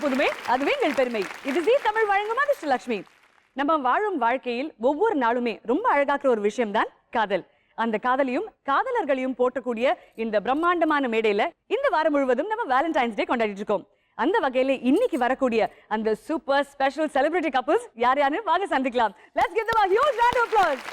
புதுமை அதுவே எங்கள் பெருமை. இது ஜீ தமிழ் வழங்கும் அதிர்ஷ்டலட்சுமி. நம்ம வாழும் வாழ்க்கையில் ஒவ்வொரு நாளுமே ரொம்ப அழகாக்குற ஒரு விஷயம் தான் காதல். அந்த காதலையும் காதலர்களையும் போட்டக்கூடிய இந்த பிரம்மாண்டமான மேடையில இந்த வாரம் முழுவதும் நம்ம வேலண்டைன்ஸ் டே கொண்டாடிட்டு இருக்கோம். அந்த வகையில இன்னைக்கு வரக்கூடிய அந்த சூப்பர் ஸ்பெஷல் செலிபிரிட்டி கப்பிள்ஸ் யார் யாருன்னு வாங்க சந்திக்கலாம். Let's give them a huge round of applause.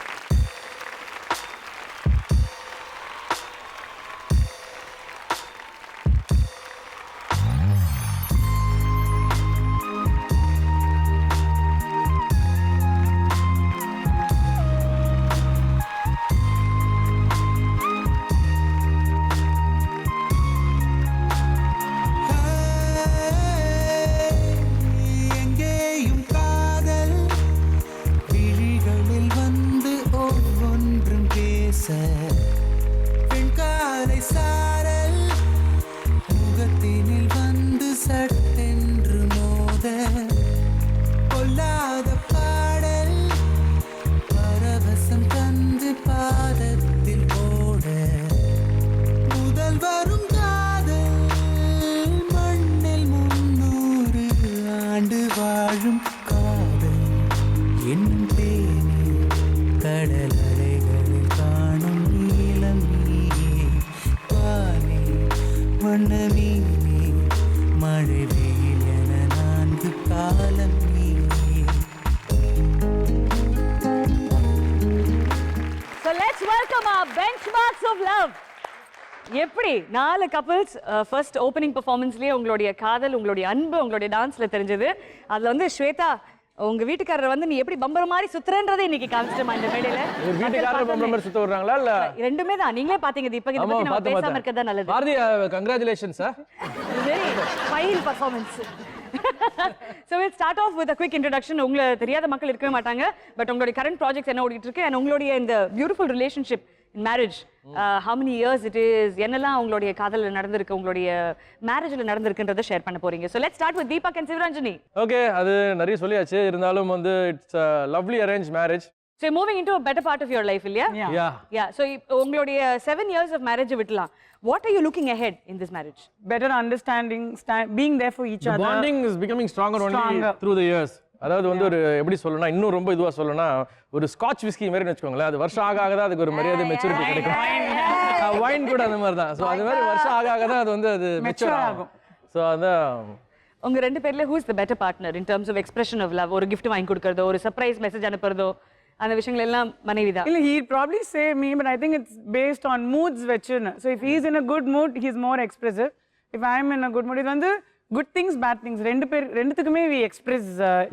Benchmarks of love. எப்படி நாலு கப்பிள்ஸ் ஃபர்ஸ்ட் ஓப்பனிங் பெர்ஃபார்மன்ஸ்லயே உங்களுடைய காதல், உங்களுடைய அன்பு, உங்களுடைய டான்ஸ்ல தெரிஞ்சது. அதுல வந்து ஸ்வேதா உங்க வீட்டுக்காரர் வந்து நீ எப்படி பம்பர மாதிரி சுத்துறன்றதை இன்னைக்கு காமிச்சிட்டமா இந்த மேடையில. வீட்டுக்காரர் பம்பர மாதிரி சுத்த வர்றாங்களா இல்ல ரெண்டுமே தான். நீங்களே பாத்தீங்க தீபக், இத பத்தி நம்ம பேசாம இருக்கதா நல்லது. Bharathi congratulations sir. Very fine performance. So we'll start off with a quick introduction. உங்களை தெரியாத மக்கள் இருக்கவே மாட்டாங்க. பட் உங்களுடைய current projects என்ன ஓடிட்டு இருக்கு and உங்களுடைய இந்த beautiful relationship in marriage, how many years it is, என்னெல்லாம் உங்களுடைய காதல்ல நடந்திருக்கு, உங்களுடைய மேரேஜ்ல நடந்திருக்குன்றதை ஷேர் பண்ண போறீங்க. So let's start with Deepak and Sivaranjani. Okay, அது நிறைய சொல்லியாச்சு. இருந்தாலும் வந்து it's a lovely arranged marriage. So you're moving into a better part of your life, இல்லையா? Yeah. So உங்களுடைய 7 years of marriage விட்டலாம். What are you looking ahead in this marriage? Better understanding, being there for each other. The bonding is becoming stronger only through the years. அதாவது வந்து ஒரு எப்படி சொல்லணும்னா இன்னும் ரொம்ப இதுவா சொல்லணும்னா ஒரு ஸ்காட்ச் விஸ்கி மாதிரி வெச்சுக்கோங்களேன். அது வருஷம் ஆக ஆக தான் அதுக்கு ஒரு மரியாதை மெச்சூரிட்டி கிடைக்கும். வைன் கூட அந்த மாதிரி தான். சோ அது மாதிரி வருஷம் ஆக ஆக தான் அது வந்து அது மெச்சூர் ஆகும். சோ அதான் உங்க ரெண்டு பேர்ல who is the better partner in terms of expression of love? ஒரு gift வாங்கி கொடுக்கிறதோ, ஒரு surprise message அனுப்புறதோ, அந்த விஷயங்கள் எல்லாம் மனைவி தான். இல்ல, he'd probably say me, but I think it's based on moods வெச்சுன்னு. So if he's in a good mood, he's more expressive. If I'm in a good mood, இது வந்து good things, bad things ரெண்டுத்துக்குமே we express.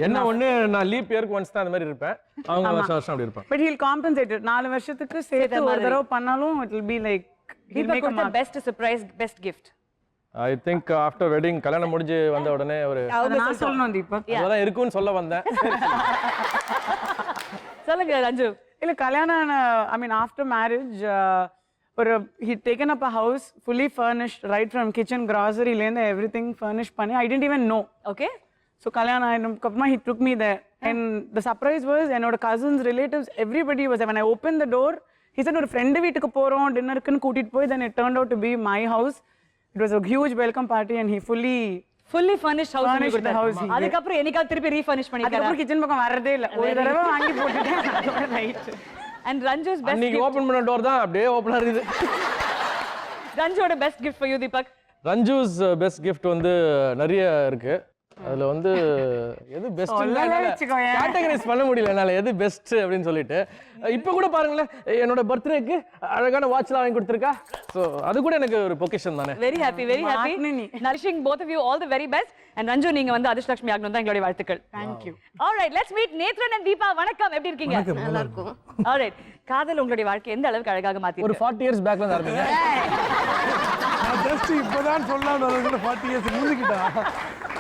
என்ன ஒண்ணு நான் leaf இயருக்கு once தான் அந்த மாதிரி இருப்பேன். அவங்க வருஷம் வருஷம் அப்படி இருப்பாங்க. But he'll compensate it. 4 வருஷத்துக்கு சேர்த்து ஒரு தடவை பண்ணாலும் it will be like he'll make a best surprise, best gift. I think after wedding கல்யாணம் முடிஞ்சு வந்த உடனே ஒரு நான் சொல்லணும் தீபக். அதான் இருக்குன்னு சொல்ல வந்தேன். சொல்லுங்க ரஞ்சு. இல்ல கல்யாணம் I mean after marriage he'd taken up a house fully furnished right from kitchen, grocery lane, everything furnished பண்ணி I didn't even know. Okay. So கல்யாணம் ஆனதுக்கப்புறமா he took me there and the surprise was என்னோட cousins, relatives, everybody was there. When I opened the door he said ஒரு friend வீட்டுக்கு போறோம் டின்னருக்கு கூட்டிட்டு போய் then it turned out to be my house. It was a huge welcome party and he fully furnished house கொடுத்தாரு. அதுக்கு அப்புறம் என்னைக்காவது திருப்பி ரீஃபர்னிஷ் பண்ணிட்டாரா? அதுக்கு அப்புறம் கிச்சன் பக்கம் வரதே இல்ல. ஒரு தடவை வாங்கி போட்டுட்டேன். அதோட right. And Ranju's best gift. நீங்க ஓபன் பண்ண டோர் தான் அப்படியே ஓபனா இருக்குது. Ranju's best gift for you Deepak. Ranju's best gift வந்து நிறைய இருக்கு. அதுல வந்து எது பெஸ்ட் சொல்லவே வச்சுக்கோயேன். கேட்டகரைஸ் பண்ண முடியல என்னால எது பெஸ்ட் அப்படின்னு சொல்லிட்டு. இப்போ கூட பாருங்களேன், என்னோட பர்த்டேக்கு அழகான வாட்ச்லாம் வாங்கி கொடுத்துருக்கா. ஸோ அது கூட எனக்கு ஒரு பொக்கேஷன் தானே. Very happy, very happy. Nourishing both of you all the very best. And ரஞ்சு, நீங்க வந்து அதிர்ஷ்டலட்சுமி ஆகணும் தான் எங்களுடைய வாழ்த்துக்கள். Thank you. Alright, let's meet Nethran and Deepa. வணக்கம், எப்படி இருக்கீங்க? நல்லா இருக்கும். Alright, காதல் உங்களுடைய வாழ்க்கை எந்த அளவுக்கு அழகாக மாத்தி ஒரு 40 இயர்ஸ் பேக்ல இருந்து ஆரம்பிங்க. நான் ஜஸ்ட் இப்போதான் சொல்லலாம், 40 இயர்ஸ் முந்திக்கிட்டா.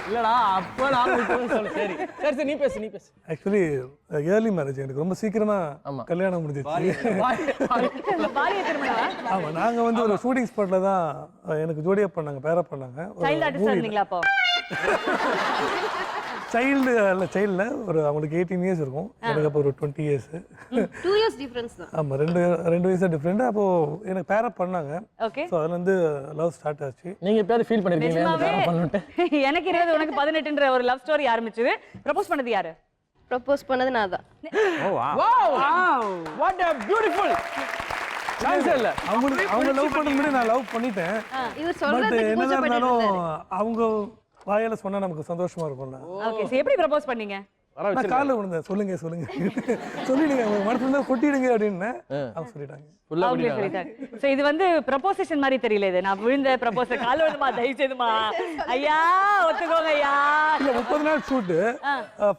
இல்லடா அப்போ ஆரம்பிச்சோம்னு சொல்லு. சரி சரி சரி, நீ பேசு. ஆக்சுவலி ஏர்லி மேரேஜ், எனக்கு ரொம்ப சீக்கிரமா ஆமா. கல்யாணம் முடிஞ்சிச்சு. பாலிய திருமணம். ஆமா, நாங்க வந்து ஒரு ஷூட்டிங் ஸ்பாட்ல தான் எனக்கு ஜோடியா பண்ணாங்க, பேரா பண்ணாங்க. சைல்ட் ஆர்டிஸ்ட் இருந்தீங்களா அப்போ? சைல்ட்ல ஒரு அவங்களுக்கு 18 இயர்ஸ் இருக்கும், எனக்கு அப்போ ஒரு 20 இயர்ஸ். 2 years difference தான். ஆமா, ரெண்டு வயசு டிஃப்ரெண்ட். அப்போ எனக்கு பேரா பண்ணாங்க. ஓகே. ஸோ அதுல இருந்து லவ் ஸ்டார்ட் ஆச்சு. நீங்க எப்பயாவது ஃபீல் பண்ணிருக்கீங்களா இந்த பேர பண்ணிட்டு? எனக்கு 20 உனக்கு 18ன்ற ஒரு லவ் ஸ்டோரி ஆரம்பிச்சது. ப்ரப்போஸ் பண்ணது யாரு? ப்ரப்போஸ் பண்ணது நான் தான். Wow what a beautiful chance இல்ல. அவங்க லவ் பண்ண முன்னாடி நான் லவ் பண்ணிட்டேன். இவர் பட் சொல்றதுக்கு என்னதான் பூஜை பண்ணிட்டு இருந்தாலும் இருந்தாரு. அவங்க வாயால சொன்னா நமக்கு சந்தோஷமா இருக்கும்ல. ஓகே, சோ எப்படி ப்ரப்போஸ் பண்ணீங்க? நான் காலைல விழுந்தேன், சொல்லுங்க சொல்லிடுங்க, உங்க மனசுல இருந்தா கொட்டிடுங்க அப்படின்னு அவங்க சொல்லிட்டாங்க. அவங்களே சொல்லிட்டாங்க. சோ இது வந்து ப்ரப்போசிஷன் மாதிரி தெரியல. இது நான் விழுந்த ப்ரப்போஸ் கால் விழுமா, தயவு செய்துமா ஐயா ஒத்துக்கோங்க ஐயா. இல்ல 30 நாள் ஷூட்,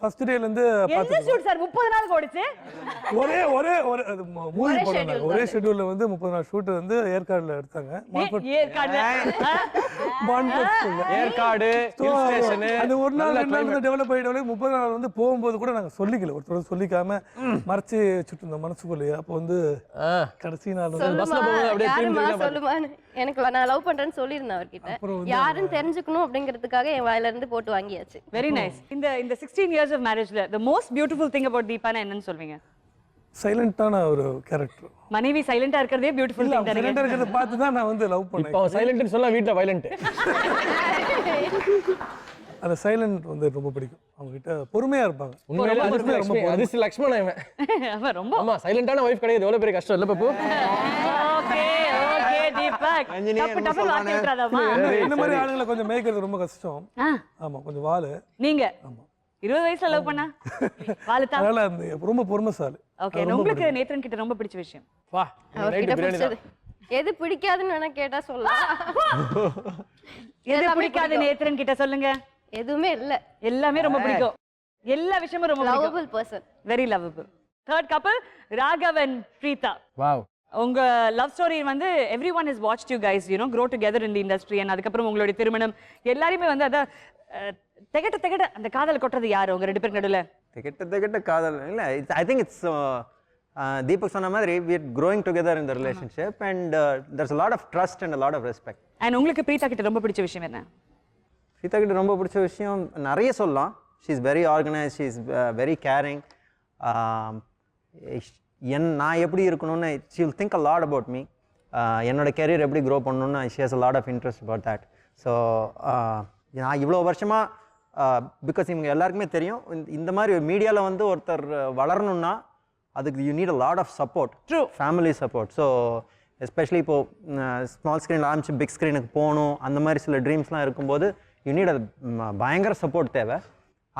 ஃபர்ஸ்ட் டேல இருந்து என்ன ஷூட் சார் 30 நாள் ஓடிச்சு? ஒரே மூவி போட்டாங்க. ஒரே ஷெட்யூல்ல வந்து 30 நாள் ஷூட் வந்து ஏற்காடுல எடுத்தாங்க. Yercaud hill station. அது ஒரு நாள் 2 நாள் வந்து டெவலப் ஆகி 30 நாள் வந்து போகும்போது கூட நாங்க சொல்லிக்கல, ஒருத்தர் சொல்லிக்காம மறைச்சு வச்சுட்டு இருந்தோம் மனசுக்குள்ளேயே. அப்போ வந்து கடைசி நாள் வந்து பஸ்ல போகும்போது அப்படியே யாரும்மா சொல்லுமான்னு எனக்கு நான் லவ் பண்றேன்னு சொல்லியிருந்தேன் அவர்கிட்ட. யாருன்னு தெரிஞ்சுக்கணும் அப்படிங்கிறதுக்காக என் வாயில இருந்து போட்டு வாங்கியாச்சு. Very nice. இந்த 16 years of marriageல the most beautiful thing about தீபானா என்னன்னு சொல்வீங்க? சைலண்டான ஒரு கேரக்டர். மனைவி சைலண்டா இருக்கிறதே பியூட்டிஃபுல் திங் தானே. சைலண்டா இருக்கிறத பார்த்து தான் நான் வந்து லவ் பண்ணேன். இப்போ சைலண்ட்னு சொல்ல வீட்ல வயலண்ட். அந்த சைலண்ட் வந்து ரொம்ப பிடிக்கும். அவங்க கிட்ட பொறுமையா இருப்பாங்க. உண்மையிலே அதிர்ஷ்ட லக்ஷ்மணன் இவன். அவ ரொம்ப ஆமா, சைலண்டான வைஃப் கிடையாது எவ்வளவு பெரிய கஷ்டம் இல்ல பப்பு. ஓகே ஓகே தீபக் டப்பு வார்த்தை விட்டுறாதமா. இந்த மாதிரி ஆளுங்களை கொஞ்சம் மேய்க்கிறது ரொம்ப கஷ்டம். ஆமா, கொஞ்சம் வாலு. நீங்க 20 வயசுல லவ் பண்ணா வாலுதா. அதனால ரொம்ப பொறுமைசாலி. ஓகே, உங்களுக்கு நேத்ரன் கிட்ட ரொம்ப பிடிச்ச விஷயம்? வா, அவர்கிட்ட நைட் பிரியாணி பிடிச்சது எது பிடிக்காதுன்னு வேணா கேட்டா சொல்லலாம். எது பிடிக்காது நேத்ரன் கிட்ட சொல்லுங்க. எதுவுமே இல்ல, எல்லாமே ரொம்ப பிடிக்கும். எல்லா விஷயமும் ரொம்ப பிடிக்கும். Lovable person. Very lovable. Third couple Raghav and Preetha. Wow. உங்க லவ் ஸ்டோரி வந்து everyone has watched you guys, you know, grow together in the industry. and அதுக்கப்புறம் உங்களுடைய திருமணம் எல்லாருமே வந்து அத தெகட்ட அந்த காதல் கொட்டது யாரு உங்க ரெண்டு பேர் நடுவுல? தெகட்ட காதல் இல்ல. ஐ திங்க் இட்ஸ் தீபக் சொன்ன மாதிரி we are growing together in the relationship and there's a lot of trust and a lot of respect. and உங்களுக்கு பிரீதா கிட்ட ரொம்ப பிடிச்ச விஷயம் என்ன? பிரீதா கிட்ட ரொம்ப பிடிச்ச விஷயம் நிறைய சொல்லலாம். she is very organized, she is very caring. நான் எப்படி இருக்கணும்னு she will think a lot about me. என்னோட கெரியர் எப்படி க்ரோ பண்ணணும்னு she has a lot of interest about that. So நான் இவ்வளோ வருஷமாக பிகாஸ் இவங்க எல்லாருக்குமே தெரியும் இந்த மாதிரி மீடியாவில் வந்து ஒருத்தர் வளரணும்னா அதுக்கு you need a lot of support, family support. So especially இப்போது ஸ்மால் ஸ்க்ரீனில் ஆரம்பிச்சு பிக் ஸ்க்ரீனுக்கு போகணும் அந்த மாதிரி சில ட்ரீம்ஸ்லாம் இருக்கும்போது யூ நீட் அது பயங்கர சப்போர்ட் தேவை.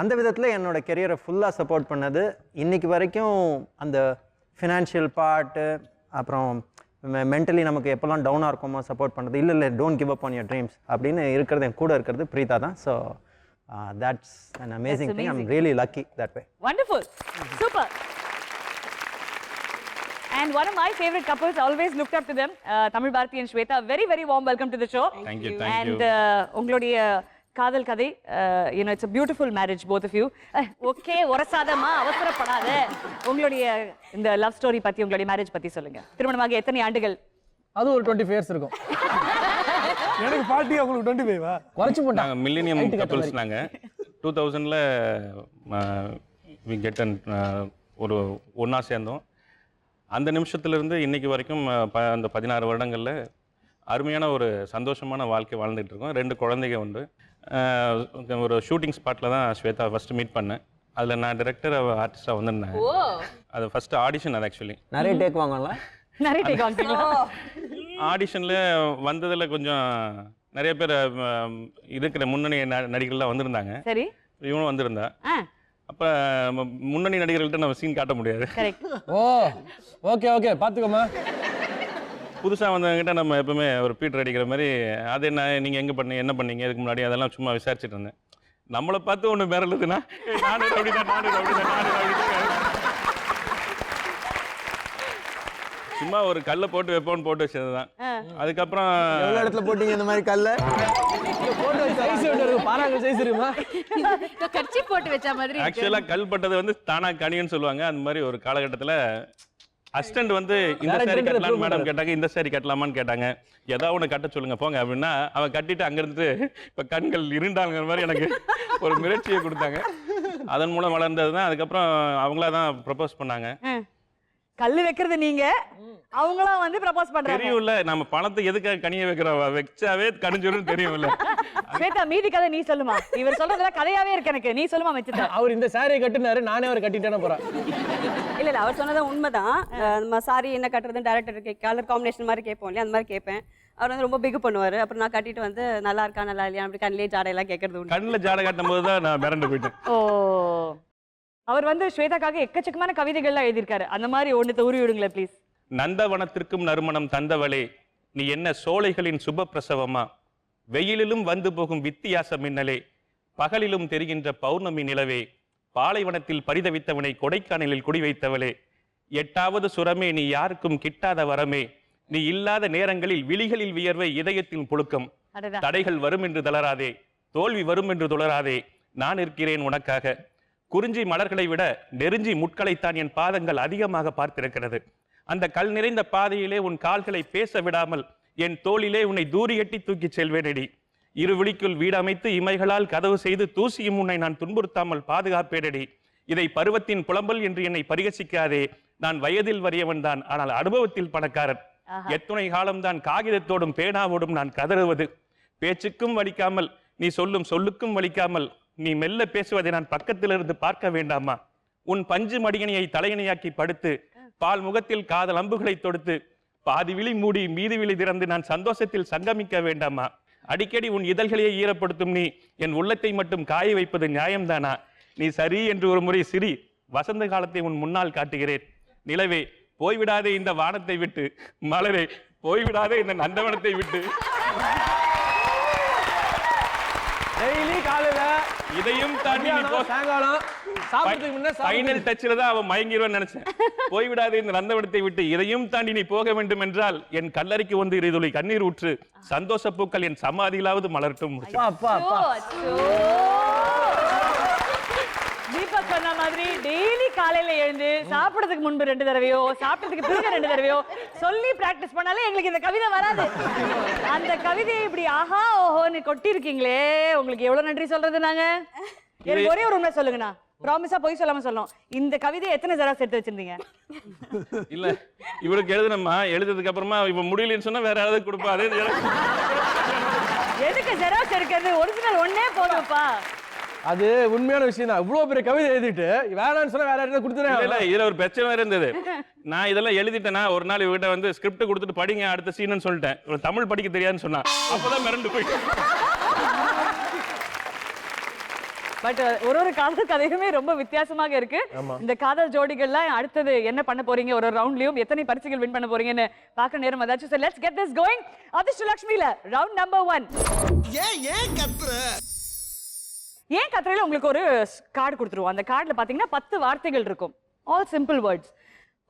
அந்த விதத்தில் என்னோடய கெரியரை ஃபுல்லாக சப்போர்ட் பண்ணது இன்றைக்கி வரைக்கும். அந்த ஃபினான்ஷியல் பார்ட்டு அப்புறம் மென்டலி நமக்கு எப்போல்லாம் டவுனாக இருக்குமோ சப்போர்ட் பண்ணுறது, இல்லை don't give up on your dreams அப்படின்னு இருக்கிறது என் கூட இருக்கிறது பிரீதா தான். So that's an amazing thing. I'm really lucky that way. Wonderful. Super. And one of my favorite couples, always looked up to them, Tamil Bharati and Shweta. Very, very warm welcome to the show. Thank you. And உங்களுடைய காதல் கதை, you know, it's a beautiful marriage, both of you. Okay, ஒரசாதமா அவசரப்படாத. உங்களுடைய இந்த love story பத்தி, உங்களுடைய marriage பத்தி சொல்லுங்க. திருமணமாக எத்தனை ஆண்டுகள்? அது ஒரு 25 இயர்ஸ் இருக்கும். எனக்கு 40, உங்களுக்கு 25. குறைச்சு போட்டாங்க. நாங்கள் மில்லேனியம் கப்பல்ஸ். நாங்கள் 2000ல் வி கெட் அண்ட் ஒரு ஒன்றா சேர்ந்தோம். அந்த நிமிஷத்துலேருந்து இன்னைக்கு வரைக்கும் அந்த 16 வருடங்களில் அருமையான ஒரு சந்தோஷமான வாழ்க்கை வாழ்ந்துகிட்டு இருக்கோம். 2 குழந்தைங்க உண்டு. ஒரு ஷூட்டிங் ஸ்பாட்டில் தான் ஸ்வேதா ஃபஸ்ட்டு மீட் பண்ணேன். அதில் நான் டைரக்டர் ஆர்டிஸ்டாக வந்திருந்தேன். அது ஃபஸ்ட்டு ஆடிஷன். அது ஆக்சுவலி நிறைய டேக் வாங்கலாம், நிறைய டேக் வாங்கிங்களா? ஆடிஷனில் வந்ததில் கொஞ்சம் நிறைய பேர் இருக்கிற முன்னணி நடிகர்கள்லாம் வந்திருந்தாங்க. சரி. இவனும் வந்திருந்தா. அப்போ முன்னணி நடிகர்கள்ட்ட நம்ம சீன் காட்ட முடியாது. கரெக்ட். ஓ ஓகே ஓகே பார்த்துக்கோமா. புதுசாக வந்தவங்ககிட்ட நம்ம எப்பவுமே ஒரு பீட்டர் அடிக்கிற மாதிரி அது என்ன நீங்கள் எங்கே பண்ணீங்க என்ன பண்ணீங்க இதுக்கு முன்னாடி அதெல்லாம் சும்மா விசாரிச்சுட்டு இருந்தேன். நம்மளை பார்த்து ஒன்று மிரளுதுன்னா நானு சும்மா ஒரு கல்லை போட்டு வைப்போன்னு போட்டு வச்சது தான். அதுக்கப்புறம் எவ்வளோ இடத்துல போட்டீங்க இந்த மாதிரி கல்லை? பாராங்க சைஸ் இருக்குமா? கட்சி போட்டு வச்ச மாதிரி. ஆக்சுவலாக கல் பட்டது வந்து தானா கனின்னு சொல்லுவாங்க. அந்த மாதிரி ஒரு காலகட்டத்தில் அசிஸ்டன்ட் வந்து இந்த சாரி கட்டலாம் மேடம் கேட்டாங்க, இந்த சாரி கட்டலாமான்னு கேட்டாங்க. ஏதாவது ஒன்று கட்ட சொல்லுங்க போங்க அப்படின்னா அவன் கட்டிட்டு அங்கிருந்து இப்போ கண்கள் இருண்டாங்கிற மாதிரி எனக்கு ஒரு மிரட்சியை கொடுத்தாங்க. அதன் மூலம் வளர்ந்தது தான். அதுக்கப்புறம் அவங்களா தான் ப்ரப்போஸ் பண்ணாங்க. கல்லு வைக்கிறது நீங்க, அவங்களா வந்து ப்ரப்போஸ் பண்றாங்க. தெரியும்ல நம்ம பணத்தை எதுக்காக கனிய வைக்கிறோம், வச்சாவே கனிஞ்சிரும் தெரியும்ல. ஸ்வேதா மீதி கதை நீ சொல்லுமா. இவர் சொல்றதுல கதையாவே இருக்கு எனக்கு. நீ சொல்லுமா வச்சுட்ட. அவர் இந்த சாரியை கட்டினாரு, நானே அவர் கட்டிட்டேன்னு போறேன். இல்ல அவர் சொன்னது உண்மைதான். நம்ம சாரி என்ன கட்டுறது டைரக்டர் கலர் காம்பினேஷன் மாதிரி கேட்போம் இல்லையா, அந்த மாதிரி கேட்பேன். அவர் வந்து ரொம்ப பிக் பண்ணுவாரு. அப்புறம் நான் கட்டிட்டு வந்து நல்லா இருக்கா நல்லா இல்லையா அப்படி கண்ணிலே ஜாடையெல்லாம் கேட்கறது உண்டு. கண்ணில் ஜாடை கட்டும் போது தான் நான் மிரண்டு போயிட்டேன். ஓ அவர் வந்து ஸ்வேதாக்காக எக்கச்சக்கமான கவிதைகள்லாம் எழுதியிருக்காரு. அந்த மாதிரி ஒன்று உருவி விடுங்களேன் ப்ளீஸ். நந்தவனத்திற்கும் நறுமணம் தந்தவளே, நீ என்ன சோலைகளின் சுப பிரசவமா? வெயிலிலும் வந்து போகும் வித்தியாச மின்னலே, பகலிலும் தெரிகின்ற பௌர்ணமி நிலவே, பாலைவனத்தில் பரிதவித்தவனை கொடைக்கானலில் குடி வைத்தவளே, எட்டாவது சுரமே நீ யாருக்கும் கிட்டாத வரமே, நீ இல்லாத நேரங்களில் விழிகளில் வியர்வை இதயத்தில் புழுக்கம், தடைகள் வரும் என்று தளராதே, தோல்வி வரும் என்று துளராதே, நான் இருக்கிறேன் உனக்காக. குறிஞ்சி மலர்களை விட நெருஞ்சி முட்களைத்தான் என் பாதங்கள் அதிகமாக பார்த்திருக்கிறது. அந்த கல் நிறைந்த பாதையிலே உன் கால்களை பேச விடாமல் என் தோளிலே உன்னை தூரி எட்டி தூக்கிச் செல்வேனடி. இருவிழிக்குள் வீடமைத்து இமைகளால் கதவு செய்து தூசியும் உன்னை நான் துன்புறுத்தாமல் பாதுகாப்பேனடி. இதை பருவத்தின் புலம்பல் என்று என்னை பரிகசிக்காதே. நான் வயதில் வறியவன் தான், ஆனால் அனுபவத்தில் பணக்காரன். எத்துணை காலம்தான் காகிதத்தோடும் பேனாவோடும் நான் கதறுவது. பேச்சுக்கும் வலிக்காமல், நீ சொல்லும் சொல்லுக்கும் வலிக்காமல், நீ மெல்ல பேசுவதை நான் பக்கத்திலிருந்து பார்க்க வேண்டாமா? உன் பஞ்சு மடியணியை தலையணையாக்கி படுத்து பால் முகத்தில் காதல் அம்புகளை தொடுத்து பாதி விழி மூடி மீதி விழி திறந்து நான் சந்தோஷத்தில் சங்கமிக்க வேண்டாமா? அடிக்கடி உன் இதழ்களையே ஈரப்படுத்தும் நீ என் உள்ளத்தை மட்டும் காய வைப்பது நியாயம்தானா? நீ சரி என்று ஒரு முறை சிரி, வசந்த காலத்தை உன் முன்னால் காட்டுகிறேன். நிலவே போய்விடாதே இந்த வானத்தை விட்டு, மலரே போய்விடாதே இந்த நந்தவனத்தை விட்டு. டெய்லி காலையில இதையும் தாண்டி சாயங்காலம் சாப்பிடுறதுக்கு முன்ன ஃபைனல் டச்ல தான் அவன் மயங்கிடுவான்னு நினைச்சேன். போய்விடாதே இந்த நந்தவனத்தை விட்டு, இதையும் தாண்டி நீ போக வேண்டும் என்றால் என் கல்லறைக்கு வந்து இருதுளி கண்ணீர் ஊற்று, சந்தோஷ பூக்கள் என் சமாதியிலாவது மலரட்டும். தீபக் சொன்ன மாதிரி டெய்லி காலையில எழுந்து சாப்பிடுறதுக்கு முன்பு 2 தடவையோ சாப்பிட்டதுக்கு பிறகு 2 தடவையோ சொல்லி பிராக்டிஸ் பண்ணாலே எங்களுக்கு இந்த கவிதை வராது. அந்த கவிதையை இப்படி ஆஹா ஓஹோன்னு கொட்டி இருக்கீங்களே, உங்களுக்கு எவ்வளவு நன்றி சொல்றது. நாங்க எனக்கு ஒரே ஒரு உண்மை சொல்லுங்கண்ணா, ப்ராமிஸா போய் சொல்லாம சொல்லணும். இந்த கவிதை எத்தனை ஜெராக்ஸ் எடுத்து வச்சிருந்தீங்க? இல்ல இவளுக்கு எழுதுனம்மா, எழுதுறதுக்கு அப்புறமா இவ முடியலன்னு சொன்னா வேற யாராவது கொடுப்பா. அதே எதுக்கு ஜெராக்ஸ் எடுக்கிறது, ஒரிஜினல் ஒன்னே போதும்ப்பா. அது உண்மையான விஷயம் தான். இவ்வளவு பெரிய கவிதை எழுதிட்டு வேணான்னு சொன்னா வேற யாராவது கொடுத்துறேன். இல்ல இதுல ஒரு பிரச்சனை இருந்தது. நான் இதெல்லாம் எழுதிட்டேன்னா ஒரு நாள் இவகிட்ட வந்து ஸ்கிரிப்ட் கொடுத்துட்டு படிங்க அடுத்த சீன்னு சொல்லிட்டேன். தமிழ் படிக்க தெரியாதுன்னு சொன்னா, அப்பதான் மிரண்டு போயிட்டேன். பட் ஒரு காதல் கதையுமே ரொம்ப வித்தியாசமாக இருக்கு. இந்த காதல் ஜோடிகள்லாம் அடுத்தது என்ன பண்ண போறீங்க, ஒரு ரவுண்ட்லயும் எத்தனை பரிசுகள் வின் பண்ண போறீங்கன்னு பார்க்க நேரம் அதாச்சும். So let's get this going. அதிர்ஷ்டலட்சுமில ரவுண்ட் நம்பர் 1. ஏன் கத்துறையில உங்களுக்கு ஒரு கார்டு கொடுத்துருவோம். அந்த கார்டுல பாத்தீங்கன்னா 10 வார்த்தைகள் இருக்கும். All simple words.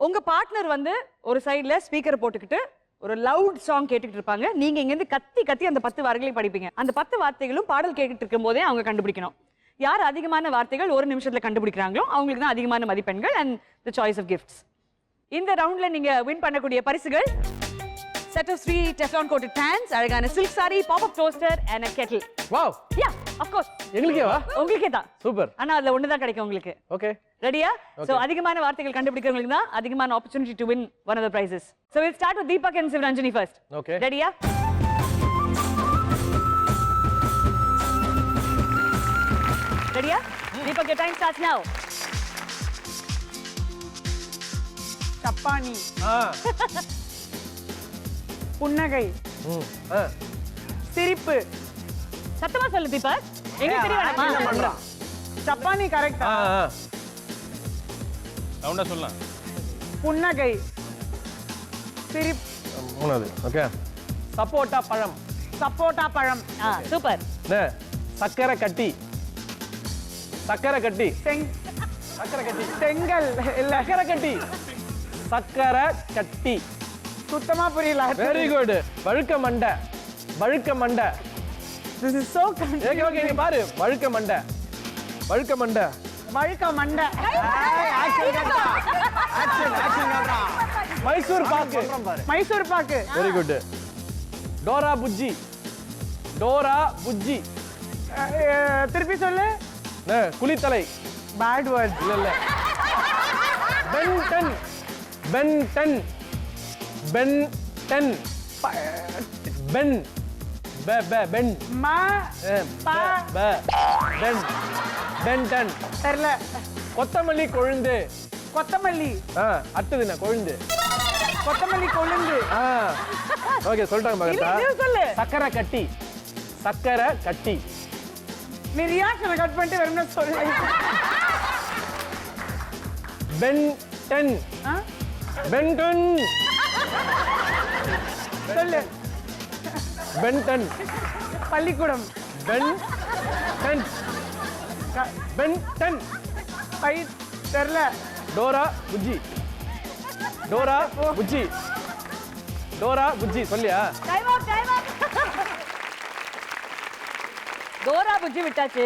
உங்க பார்ட்னர் வந்து ஒரு சைடுல ஸ்பீக்கர் போட்டுக்கிட்டு ஒரு லவுட் சாங் கேட்டுக்கிட்டு இருப்பாங்க. நீங்க இங்க இருந்து கத்தி கத்தி அந்த 10 வார்த்தைகளையும் படிப்பீங்க. அந்த 10 வார்த்தைகளும் பாடல் கேட்டுட்டு இருக்கும் போதே அவங்க கண்டுபிடிக்கணும். யார் அதிகமான வார்த்தைகள் ஒரு நிமிஷத்துல கண்டுபிடிக்கிறாங்களோ அவங்களுக்கு தான் அதிகமான மதிப்பெண்கள் and the choice of gifts. இந்த ரவுண்ட்ல நீங்க வின் பண்ணக்கூடிய பரிசுகள் set of 3 Teflon coated pans, அழகான silk saree, pop-up toaster and a kettle. Wow. Yeah, of course. எங்களுக்கேவா? உங்களுக்கே தான். சூப்பர். ஆனா அதுல ஒண்ணு தான் கிடைக்கும் உங்களுக்கு. ஓகே. ரெடியா? So அதிகமான வார்த்தைகள் கண்டுபிடிக்கிறவங்களுக்கு தான் அதிகமான opportunity to win one of the prizes. So we'll start with Deepak and Sivaranjani first. Okay. ரெடியா? ரெடியா? Deepak, your time starts now. சப்பானி, புன்னகை, சிரிப்பு. சத்தமா சொல்லு தீபக். எங்க தெரிய வேணாமா? சப்பானி கரெக்டா? ரவுண்டா சொல்லலாம். புன்னகை. சிரிப்பு. மூணாவது ஓகே. சப்போட்டா பழம். சப்போட்டா பழம். சூப்பர். சக்கரை கட்டி. சக்கரை கட்டி. சக்கரை கட்டி. செங்கல் இல்ல. சக்கரை கட்டி. சக்கரை கட்டி. சுத்தமா புரியல. Very good. வழுக்க மண்டை. வழுக்க மண்டை. This is so okay okay நீ பாரு. வழுக்க மண்டை. வழுக்க மண்டை. வழுக்க மண்டை. Mysore pak. Mysore pak. Very good. Dora Bujji. Dora Bujji. திருப்பி சொல்லு. குளித்தலை. Bad word. இல்ல இல்ல. பென்டன். பென்டன். பென்டன். பென். பெ பெ பென். மா பா பெ பென். பென்டன். தெரியல. கொத்தமல்லி கொழுந்து. கொத்தமல்லி. அடுத்தது என்ன கொழுந்து? கொத்தமல்லி கொழுந்து. ஓகே சொல்லிட்டாங்க இல்ல, மகத்தா. இது சொல்லு. சக்கரை கட்டி. சக்கரை கட்டி. நீ ரியாக்ஷனை கட் பண்ணிட்டு வேற என்ன சொல்லு. பென்டன். பென்டன். சொல்லு. பென்டன். பள்ளிக்கூடம். பென்டன். பென்டன். பை தெரியல. Dora Bujji. Dora Bujji. Dora Bujji சொல்லியா? Time out. டோரா புஜ்ஜி விட்டாச்சு.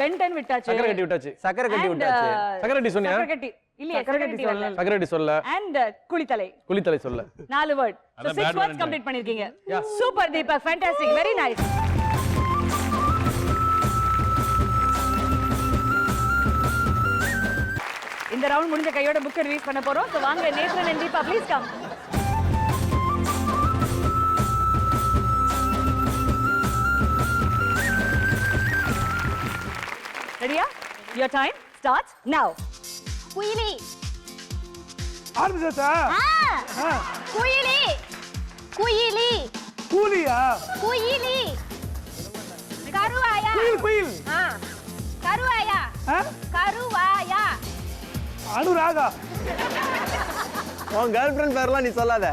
பென்டன் விட்டாச்சு. சக்கரை கட்டி விட்டாச்சு. சக்கரை கட்டி விட்டாச்சு. சக்கரை கட்டி சொன்னியா? சக்கரை கட்டி. இல்லையே சக்கரை கட்டி சொல்லல. சக்கரை கட்டி சொல்ல. அண்ட் குளித்தலை. குளித்தலை சொல்ல. 4 வேர்ட். So 6 words complete பண்ணிருக்கீங்க. Super Deepak. Fantastic. Very nice. இந்த ரவுண்ட் முடிஞ்ச கையோட புக் ரிலீஸ் பண்ண போறோம். சோ வாங்க Nethran and Deepa please come. ரெடியா? Your time starts now. குயிலி. ஆரம்பிச்சாச்சா? குயிலி. குயிலி. கூலியா? குயிலி. கருவாயா. குயில். கருவாயா. கருவாயா. அனுராகா. உன் கேர்ள் ஃப்ரெண்ட் பேர்லாம் நீ சொல்லாத.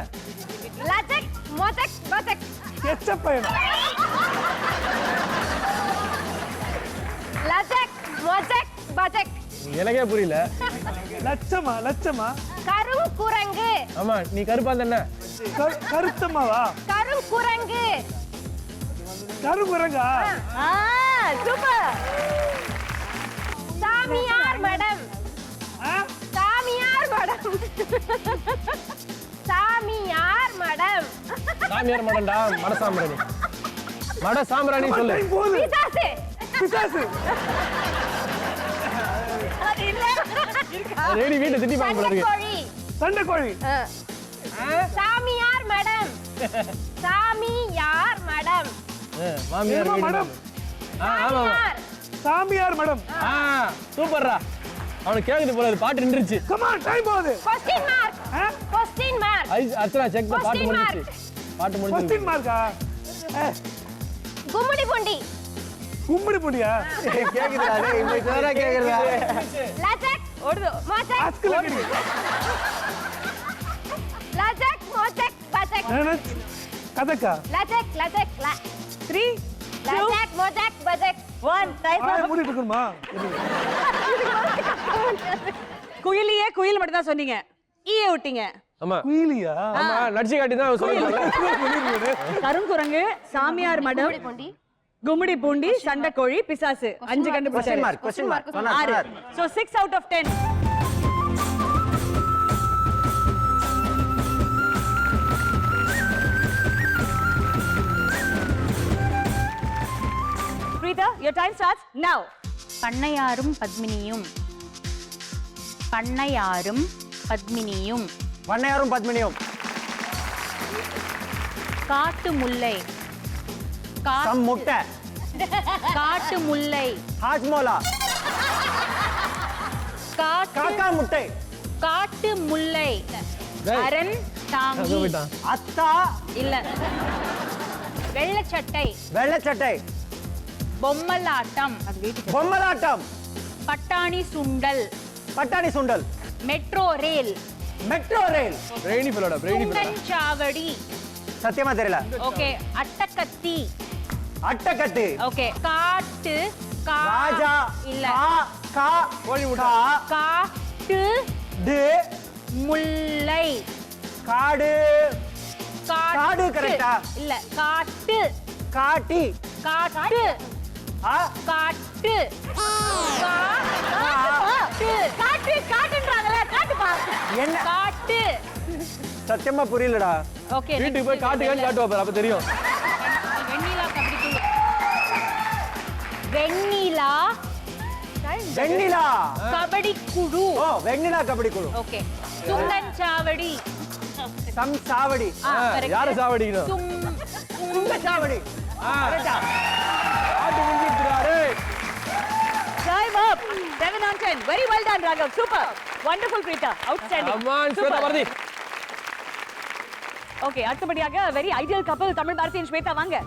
லஜக் மொஜக் பஜக். கெச்சப் பையன். லஜக் மொஜக் பஜக். எனக்கே புரியல. லட்சமா? கருங்குரங்கு. ஆமா நீ கருப்பா தானே? கருத்தம்மாவா? கருங்குரங்கு. கருங்குரங்கா? சூப்பர். சாமியார் மேடம். சாமியார் மேடம். சாமியார் மேடம். சாமியார் மடண்டா. மட சாம்பிராணி. மட சாம்பிராணி சொல்லு. பிசாசு. பிசாசு. அது இல்ல. ரெடி வீட்டை திட்டி பாங்க போல இருக்கு. கோழி. சண்டை கோழி. சாமியார் மேடம். சாமியார் மேடம். மாமியார் வீடு. மேடம். ஆமா. சாமியார் மேடம். சூப்பர்ரா. அவனுக்கு கேக்குது போல பாட்டு நின்றுச்சு. கம் ஆன் டைம் போகுது. Question mark. Question mark. Archana check தி பாட்டு முடிஞ்சிச்சு. பாட்டு முடிஞ்சிச்சு. क्वेश्चन மார்க்கா? கும்முடி பூண்டி. கும்முடி பூண்டியா? கேக்குதுடா டேய் இந்த ஜோரா கேக்குறடா. லஜக் ஓடுது. மொஜக். அஸ்கல கேக்குது. லஜக் மொஜக் பஜக். கதக்கா? லஜக் லஜக் ல. 3 லஜக் மொஜக் பஜக். 1 டைம் வாயை அவுட். மூடிட்டு இருக்கணுமா? குயிலியே குயில் மட்டும் தான் சொன்னீங்க. ஈய விட்டீங்க. ஆமா. குயிலியா? ஆமா நடிச்சு காட்டி தான் சொல்லுங்க. கருங்குரங்கு, சாமியார் மடம், கும்முடி பூண்டி. கும்முடி பூண்டி, சண்டைக்கோழி, பிசாசு. 5 கண்டுபிடிச்சாரு. question mark சொன்னார். So 6 out of 10. Preeta, your time starts now. பண்ணையாரும் பத்மினியும். பண்ணையாரும் பத்மினியும். பண்ணையாரும் பத்மினியும். காட்டு முல்லை. சம் முட்டை. காட்டு முல்லை. ஹாஜ்மோலா. காட்டு காக்கா முட்டை. காட்டு முல்லை. டேய். அரண் தாங்கி. அத்தா. இல்ல வெள்ளச்சட்டை வெள்ளச்சட்டை பொம்மலாட்டம் பொம்மலாட்டம் பட்டாணி சுண்டல் பட்டாணி சுண்டல் மெட்ரோ ரயில் மெட்ரோ ரயில் பிரெயினி ஃபெலோடா பிரெயினி ஃபெலோடா சுங்கஞ்சாவடி சத்தியமா தெரியல ஓகே அட்டக்கத்தி அட்டக்கத்தி ஓகே காட்டு ராஜா இல்ல கா கா காட்டு டு முல்லை காடு காடு கரெக்டா இல்ல காட்டு காட்டி காட்டு ஆ காட்டு காட்டு காட்டுன்றாங்கல காட்டுப்பா என்ன காட்டு சத்தியமா புரியலடா ஓகே வீட்டுக்கு போய் காட்டுக்கான்னு காட்டுவா பாரு அப்ப தெரியும் வெண்ணிலா வெண்ணிலா கபடி குழு ஓ வெண்ணிலா கபடி குழு ஓகே சுங்கஞ்சாவடி சம் சாவடி யாரை சாவடிக்கணும் சுங்க சாவடி கரெக்டா காட்டு முடிஞ்சிருக்காரு Time up. 7 on 10. Very well done, Raghav. Super. Wonderful, Preeta. Outstanding. Amman Super. Shweta Bharathi Okay, அடுத்தபடியாக very ideal couple Tamil Bharathi and Shweta வாங்க.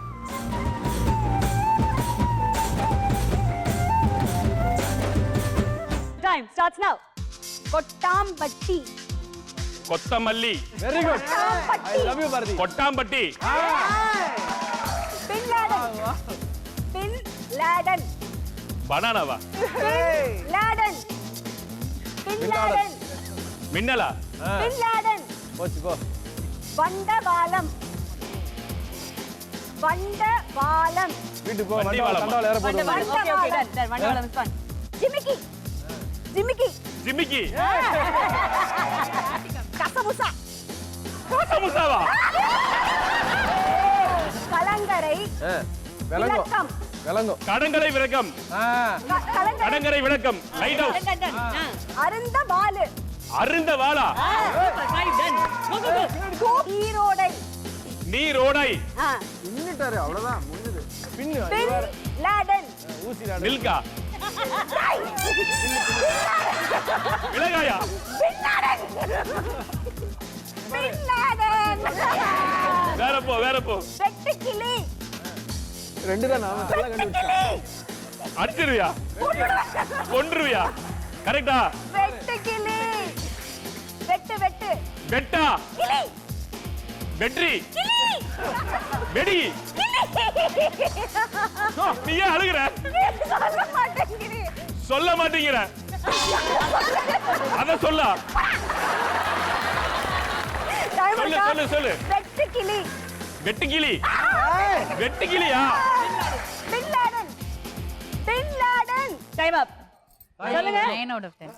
Time starts now. கொட்டாம்பட்டி கொத்தமல்லி, very good I love you Bharathi Kottampatti, bin Laden bin Laden பனானாவா, லாடன் பின் லாடன் மின்னலா, bin Laden போச்சு போ வண்டவாளம் வண்டவாளம் வீட்டுக்கு போ வண்டிவாளமா? தண்டவாளம் ஏற போதும் வண்டவாளம். Okay, okay, done. Done. வண்டவாளம் is fun. ஜிமிக்கி ஜிமிக்கி ஜிமிக்கி, கசமுசா சமுசாவா, கலங்கரை விளங்கும் விளக்கம் விளங்கும் கடங்கரை விளக்கம், கலங்கரை கடங்கரை விளக்கம், light house, Done, done, done. அருந்த வாலு அருந்த வாளா, Super. Five done. Go, go, go. ஈரோடை நீரோடை, இன்னிட்டாரு அவ்வளவுதான் முடிஞ்சது பின்னு பின் லாடன் ஊசி நாடு மில்கா, மிளகாயா, பின் லாடன் வேற போ வேற போ, வெட்டுக்கிளி ரெண்டு தான் நாம நல்லா கண்டுபிடிச்சோம் அடிச்சிருவியா, கொன்றுவியா, கரெக்டா, வெட்டுக்கிளி வெட்டு வெட்டு வெட்டா, கிளி வெற்றி, கிளி வெடி, நீ ஏன் அழுகுற, சொல்ல மாட்டேங்கிறீ சொல்ல மாட்டேங்கிற, அத சொல்ல, சொல்லு சொல்லு சொல்லு, வெட்டுக்கிளி வெட்டுக்கிளி, வெட்டுக்கிளியா, பின் லாடன் பின் லாடன் Time up. சொல்லுங்க. 9 out of 10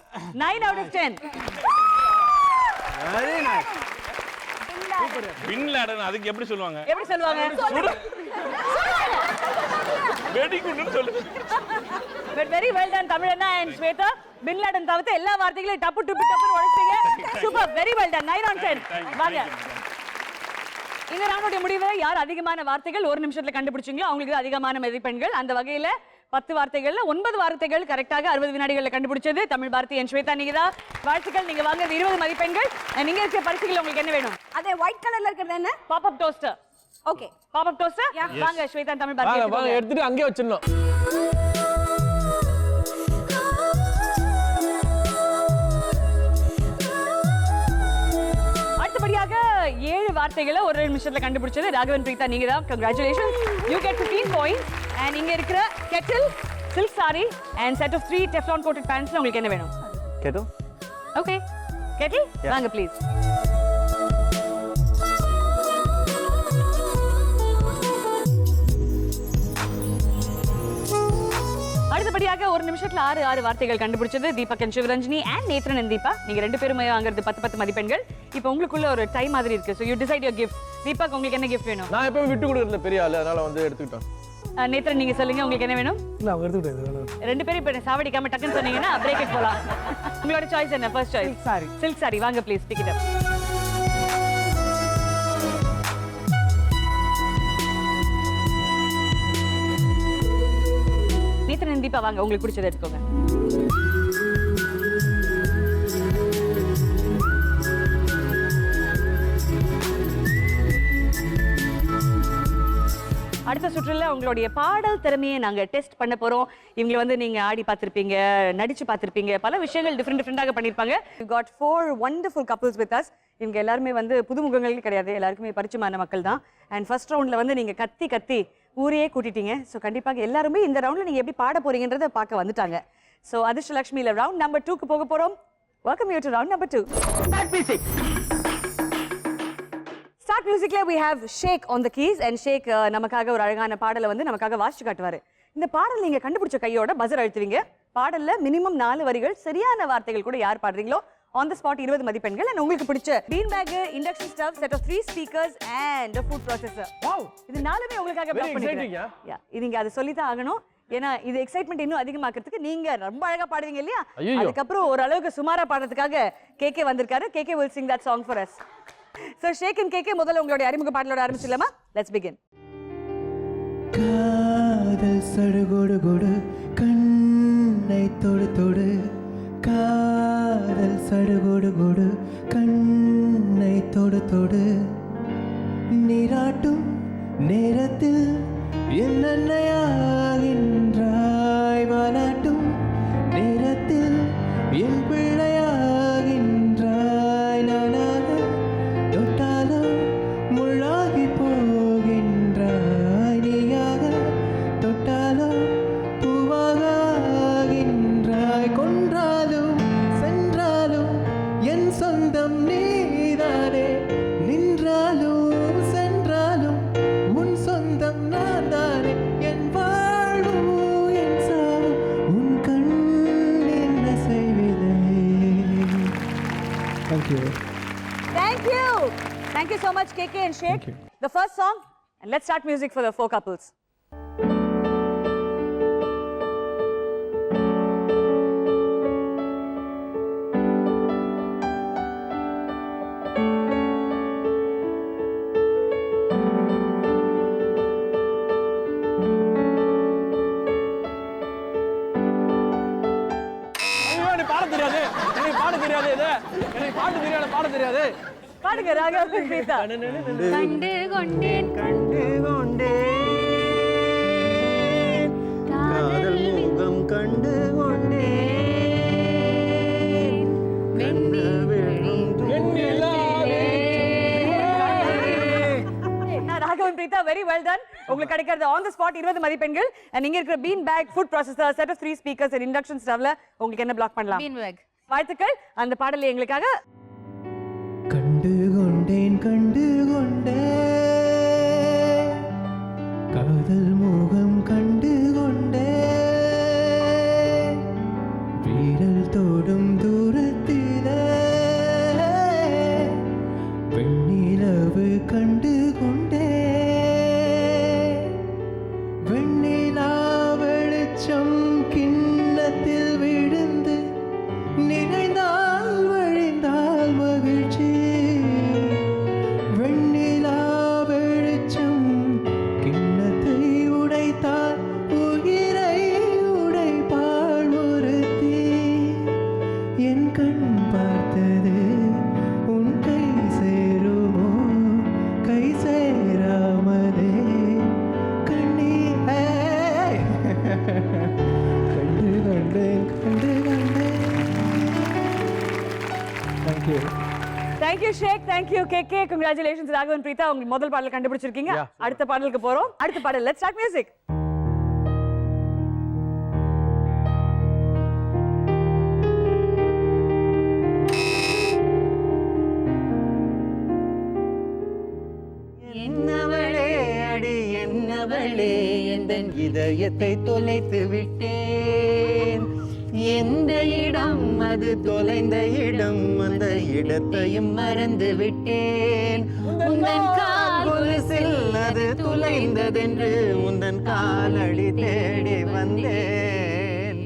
9 out of 10. Very nice bin Laden அதுக்கு எப்படி சொல்லுவாங்க, எப்படி சொல்லுவாங்க? வெடிகுண்டுன்னு சொல்லு, But very well done, தமிழண்ணா and Shweta. பின் லாடன் தவிர்த்து எல்லா வார்த்தைகளையும் டப்பு டப்பு டப்புன்னு உடைச்சீங்க. Super. Very well done. 9 on 10. வாங்க. இந்த ரவுண்டோட முடிவுல யார் அதிகமான வார்த்தைகள் ஒரு நிமிஷத்துல கண்டுபிடிச்சீங்களோ அவங்களுக்கு அதிகமான மதிப்பெண்கள். அந்த வகையில 10 வார்த்தைகள்ல 9 வார்த்தைகள் கரெக்டாக 60 வினாடிகள்ல கண்டுபிடிச்சது தமிழ் பாரதி and ஸ்வேதா நீங்க தான். வாழ்த்துக்கள், நீங்க வாங்க 20 மதிப்பெண்கள். நீங்க இருக்க பரிசுகள் உங்களுக்கு என்ன வேணும்? அதே ஒயிட் கலர்ல இருக்கிறது என்ன pop up toaster. Okay pop up toaster வாங்க ஸ்வேதா தமிழ் பாரதி வாங்க வாங்க எடுத்துட்டு அங்கேயே வச்சிடணும் அடுத்தபடியாக 7 வார்த்தைகளை ஒரு நிமிஷத்துல கண்டுபிடிச்சது ராகவன் பிரீதா நீங்க தான். Congratulations, you get 15 points. And இங்க இருக்கிற kettle, silk sari and set of 3 Teflon coated பேண்ட்ஸ்ல உங்களுக்கு என்ன வேணும்? கேட்டோ ஓகே கெட்டில் வாங்க ப்ளீஸ். அடுத்தபடியாக ஒரு நிமிஷத்துல 6 வார்த்தைகள் கண்டுபிடிச்சது Deepak and Sivaranjani and Nethran and Deepa. நீங்க ரெண்டு பேரும் வாங்குறது 10 மதிப்பெண்கள். இப்போ உங்களுக்குள்ள ஒரு டைம் மாதிரி இருக்கு. So you decide your gift. Deepak உங்களுக்கு என்ன gift வேணும்? நான் எப்பவும் விட்டு கொடுக்கறதுல பெரிய ஆளு அதனால வந்து எடுத்துக்கிட்டோம் நேத்ரன் நீங்க சொல்லுங்க உங்களுக்கு என்ன வேணும்? இல்ல அவங்க எடுத்துக்கிட்டேன். ரெண்டு பேரும் இப்ப சாவடிக்காம டக்குன்னு சொன்னீங்கன்னா பிரேக் இட் போலாம். உங்களோட சாய்ஸ் என்ன? First choice Silk saree. Silk sari வாங்க please pick it up. Nethran Deepa வாங்க உங்களுக்கு பிடிச்சதை எடுத்துக்கோங்க. அடுத்த சுற்றுல உங்களுடைய பாடல் திறமையை நாங்க டெஸ்ட் பண்ண போறோம். இவங்களை வந்து நீங்க ஆடி பார்த்திருப்பீங்க, நடிச்சு பார்த்திருப்பீங்க, பல விஷயங்கள் டிஃப்ரெண்டாக பண்ணிருப்பாங்க. You got 4 wonderful couples with us. இவங்க எல்லாருமே வந்து புதுமுகங்களே கிடையாது, எல்லாருக்குமே பரிச்சயமான மக்கள் தான். அண்ட் ஃபர்ஸ்ட் ரவுண்ட்ல வந்து நீங்க கத்தி ஊரையே கூட்டிட்டீங்க. ஸோ கண்டிப்பாக எல்லாருமே இந்த ரவுண்ட்ல நீங்க எப்படி பாட போறீங்கன்றதை பார்க்க வந்துட்டாங்க. ஸோ அதிர்ஷ்டலட்சுமியில ரவுண்ட் நம்பர் 2க்கு போக போறோம். Welcome you to round number 2. Start musicல we have Sheikh on the keys and Sheikh நமக்காக ஒரு அழகான பாடலை வந்து நமக்காக வாசிச்சு காட்டுவாரு. இந்த பாடல் நீங்க கண்டுபிடிச்ச கையோட பஸர் அழுத்துவீங்க. பாடல்ல மினிமம் 4 வரிகள், சரியான வார்த்தைகள் கூட யார் பாடுறீங்களோ on the spot 20 மதிப்பெண்கள். and உங்களுக்கு பிடிச்ச bean bag, induction stove, set of 3 speakers and a food processor. Wow, இது நாலுமே உங்களுக்காக very பிளான் exciting. பண்ணிருக்கேன். யா, இது நீங்க அதை சொல்லி தான் ஆகணும். ஏன்னா இது எக்ஸைட்மெண்ட் இன்னும் அதிகமாக்கிறதுக்கு நீங்க ரொம்ப அழகா பாடுவீங்க இல்லையா? ஐயோ. அதுக்கப்புறம் ஓரளவுக்கு சுமாரா பாடுறதுக்காக கேகே வந்திருக்காரு. KK will sing that song for us. So Sheikh and KK முதல்ல உங்களுடைய அறிமுக பாடலோட ஆரம்பிச்சிடலாமா? Let's begin. காதல் சடுகுடு குடு கண்ணை தொடு தொடு, காதல் சடுகுடு குடு கண்ணை தொடு தொடு, நீராட்டும் நேரத்தில் என்னென்னையாகின்றாய், வாலாட்டும் நேரத்தில் என் பிள்ளையாகின்றாய், நானாக தொட்டாலோ முள்ளாகி போகின்றாய், நீயாக தொட்டாலோ பூவாக ஆகின்றாய், கொன்றாலும் சென்றாலும் என் சொந்தம் நீதானே, நின்றாலும் சென்றாலும் உன் சொந்தம் நான் தானே, என் வாழ்வும் என் சாவும் உன் கண் என்ன செய்விலே. Thank you. Thank you so much KK and Sheikh. The first song, and let's start music for the 4 couples. எனக்கு பாட தெரியாது, எனக்கு பாட தெரியாது, எனக்கு பாட்டு தெரியாது, பாட தெரியாது. பாடுங்க ராகா பிரீதா. கண்டு கொண்டேன் கண்டு கொண்டேன், காதல் முகம் கண்டு கொண்டேன், Raghavan Preetha, very well done. உங்களுக்கு கிடைக்கிறது on the spot 20 மதிப்பெண்கள். and இங்க இருக்கிற bean bag, food processor, set of 3 speakers and induction stoveல உங்களுக்கு என்ன பிளாக் பண்ணலாம்? bean bag. வாழ்த்துக்கள். அந்த பாடலை எங்களுக்காக கண்டு கொண்டேன் காதல் மோகம் கண்டு கொண்டேன், வீரல் தோடும் தூரத்திலே வெண்ணிலவு கண்டு கொண்டேன், வெண்ணிலா வெளிச்சம் கிண்ணத்தில் விழுந்து நினைந்தால் வழிந்தால் மகிழ்ச்சி, வெண்ணிலா வெளிச்சம் கிண்ணத்தை உடைத்தால் உயிரை உடைப்பாள் ஒருத்தி, என் கண் பார்த்தது உன் கை சேருமோ, கை சேராமலே கண்ணீ கண்டு கொண்டேன். Thank you. Thank you Sheikh, thank you KK, congratulations Raghavan Preetha, உங்க முதல் பாடல் கண்டுபிடிச்சிருக்கீங்க. Yeah. அடுத்த பாடலுக்கு போறோம். அடுத்த பாடல், let's start music. என்னவளே அடி என்னவளே, எந்தன் இதயத்தை தொலைத்து விட்டேன், எந்த இடம் அது தொலைந்த இடம், அந்த இடத்தையும் மறந்து விட்டேன், உந்தன் கால் கொலுசில் அது துளைந்ததென்று உந்தன் காலடி தேடி வந்தேன்,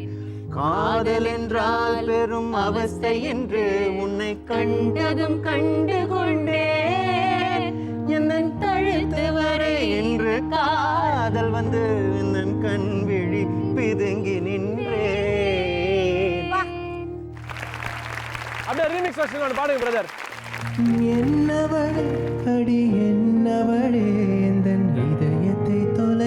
காதல் என்றால் பெரும் அவஸ்தை என்று உன்னை கண்டதும் கண்டு கொண்டேன், எந்தன் தழுத்து வரை என்று காதல் வந்து எந்தன் கண் விழி பிதுங்கி நின்றேன். அப்படியே ரீமிக்ஸ் வெர்ஷன் ஒன்று பாடுங்க பிரதர். என்னவளே அடி என்னவளே, எந்தன் இதயத்தை தொலை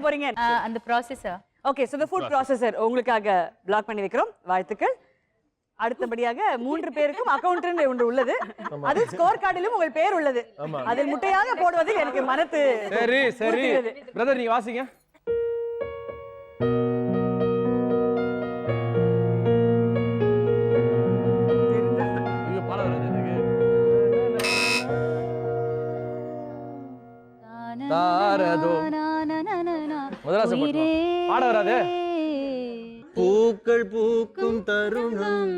பண்ண போறீங்க அந்த processor. Okay, so the food processor உங்களுக்காக பிளாக் பண்ணி வைக்கிறோம். வாழ்த்துக்கள். அடுத்தபடியாக 3 பேருக்கும் அக்கவுண்டன்ட் ஒன்று உள்ளது. அதில் ஸ்கோர் கார்டிலும் உங்கள் பேர் உள்ளது. அதில் முட்டையாக போடுவதில் எனக்கு மனத்து. சரி சரி பிரதர் நீங்க வாசிங்க. ஐயோ பாட வராது எனக்கு. தாரதோ முதலாசை போட்டு பாட வராது. பூக்கள் பூக்கும் தருணம்.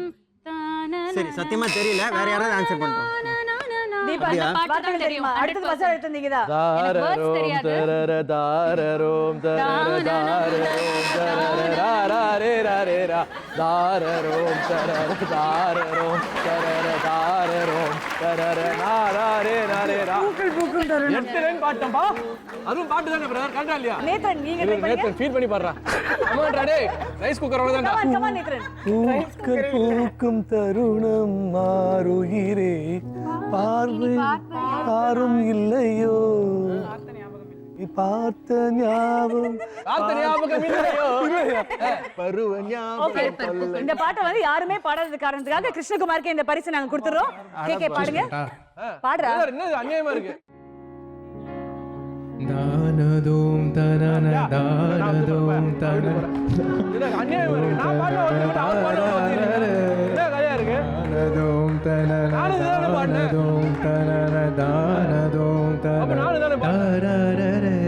சரி சத்தியமா தெரியல, வேற யாராவது ஆன்சர் பண்றோம். தீபா பாட்டு தெரியுமா? அடுத்து பஸ் எடுத்தீங்கதா? தாரரோம் தரர தாரரோம் தரர தாரரோம் தரரரரரரரரரா தாரரோம் தரர தாரரோம் தரர தாரரோம் தரரரரரரரரா. பூக்கள் பூக்கும் தருணம். 8 லைன் பாட்டம்பா. அதுவும் பாட்டு தானே பிரதர், கரெக்ட்டா இல்லையா? நேத்ரன் நீங்க ட்ரை பண்ணுங்க. நேத்ரன் ஃபீல் பண்ணி பாடுறா. Come on ready. ரைஸ் குக்கர் அவ்வளவுதான்டா. கமான் நேத்ரன். பூக்கள் பூக்கும் தருணம் மாறுகிறே பார்வை யாரும் இல்லையோ பார்த்த ஞாபகம் இல்லையோ பருவ ஓகே, இந்த பாட்டை வந்து யாருமே பாடாத காரணத்துக்காக கிருஷ்ணகுமாருக்கு இந்த பரிசு நாங்க கொடுத்துறோம். கேக்கே பாடுங்க. பாடுறா. என்ன அநியாயமா இருக்கு. தானதோம் தனன தானதோம் தன இது அநியாயமா இருக்கு. நான் பாடுற ஒரு என்ன கதையா இருக்கு. தானதோம் தனன தானதோம் தனன தானதோம் தன தாரரரே.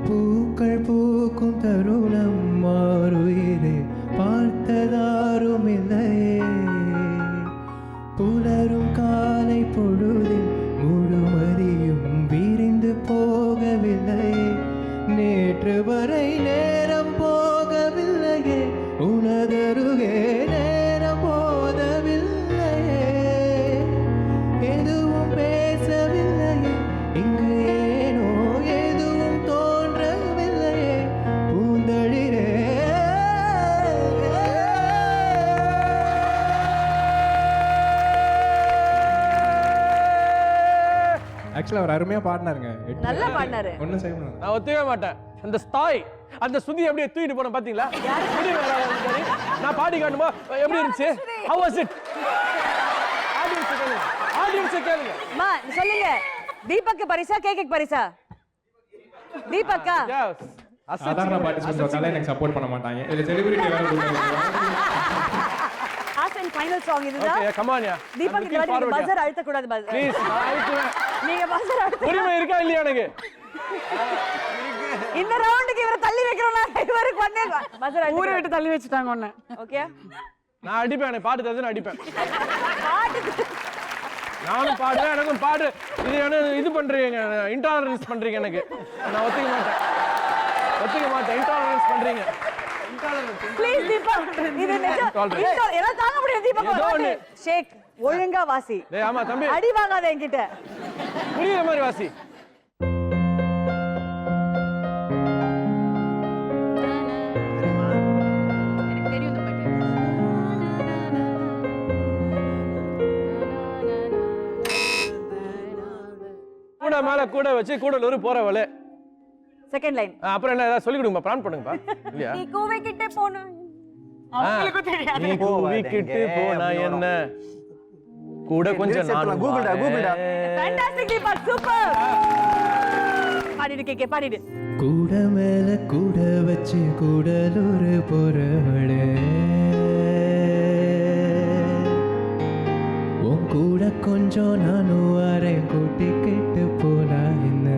பூக்கள் பூக்கும் தருணம் மாறுகிறே பார்த்ததாரும் இல்லையே. புலரும் காலை பொழுதில் முழுமதியும் விரிந்து போகவில்லை. நேற்று வரை நேரம் போகவில்லையே, உனதருகே நேரம் போதவில்லையே. எதுவும் பேசவில்லையே, இங்கு ஏனோ எதுவும் தோன்றவில்லையே. பூந்தளிரே ஆக்சுவலா அவர் அருமையா பாடினாருங்க. நல்லா பாடினாரு. ஒண்ணும் செய்ய முடியல. நான் ஒத்துக்கவே மாட்டேன். அந்த ஸ்டாய் அந்த சுதி அப்படியே தூக்கிட்டு போன பாத்தீங்களா? சுதி நான் பாடி காட்டுமா எப்படி இருந்துச்சு? How was it? ஆடியன்ஸ் கேளுங்க. அம்மா சொல்லுங்க, தீபக்கு பரிசா கேக்கு பரிசா? தீபக்கா சாதாரண பார்ட்டிசிபென்ட்ஸ் வந்தாலே எனக்கு சப்போர்ட் பண்ண மாட்டாங்க. இதுல செலிபிரிட்டி வேற லாஸ்ட் அண்ட் ஃபைனல் சாங் இதுதான். ஓகே கம் ஆன் யா. தீபக் இந்த வாட்டி பஸர் அழுத்த கூடாது. பஸர் ப்ளீஸ் நான் அழுத்துவேன். நீங்க பஸர் அழுத்த உரிமை இருக்கா இல்லையா எனக்கு? இந்த ரவுண்டுக்கு இவரை தள்ளி வைக்கிறோம்னா இவருக்கு பண்ணே பஸர் அழுத்த ஊரை விட்டு தள்ளி வச்சிட்டாங்க உன்னை. ஓகே நான் அடிப்பேன். எனக்கு பாட்டு தெரிஞ்சு நான் அடிப்பேன். பாட்டு நானும் பாடுறேன். எனக்கும் பாடு இது என்ன இது பண்றீங்க, இன்டாலரன்ஸ் பண்றீங்க. எனக்கு நான் ஒத்துக்க மாட்டேன். இன்டாலரன்ஸ் பண்றீங்க. ப்ளீஸ் தீபக் இது எல்லாம் தாங்க முடியாது. தீபக் ஷேக் ஒழுங்கா வாசி. டேய் ஆமா தம்பி அடி வாங்காத என்கிட்ட. புரியுற மாதிரி வாசி. எனக்கு தெரியும் இந்த பாட்டு. கூட மேல கூட வச்சு கூடலூர் போறவளே. Second line. அப்புறம் என்ன ஏதாவது சொல்லி கொடுங்கப்பா, பிளான் பண்ணுங்கப்பா. இல்லையா? நீ கூவை கிட்ட போணும். அவங்களுக்கு தெரியாது. நீ கூவிக்கிட்டு போனா என்ன கூட கொஞ்சம் நான் கூகுள்டா. Fantastic Deepak, super. பாடிடு கேக்கே பாடிடு. கூட மேல கூட வச்சு கூடலூர் போறவளே. உன் கூட கொஞ்சம் நானும் வரேன் கூட்டிக்கிட்டு போனா என்ன.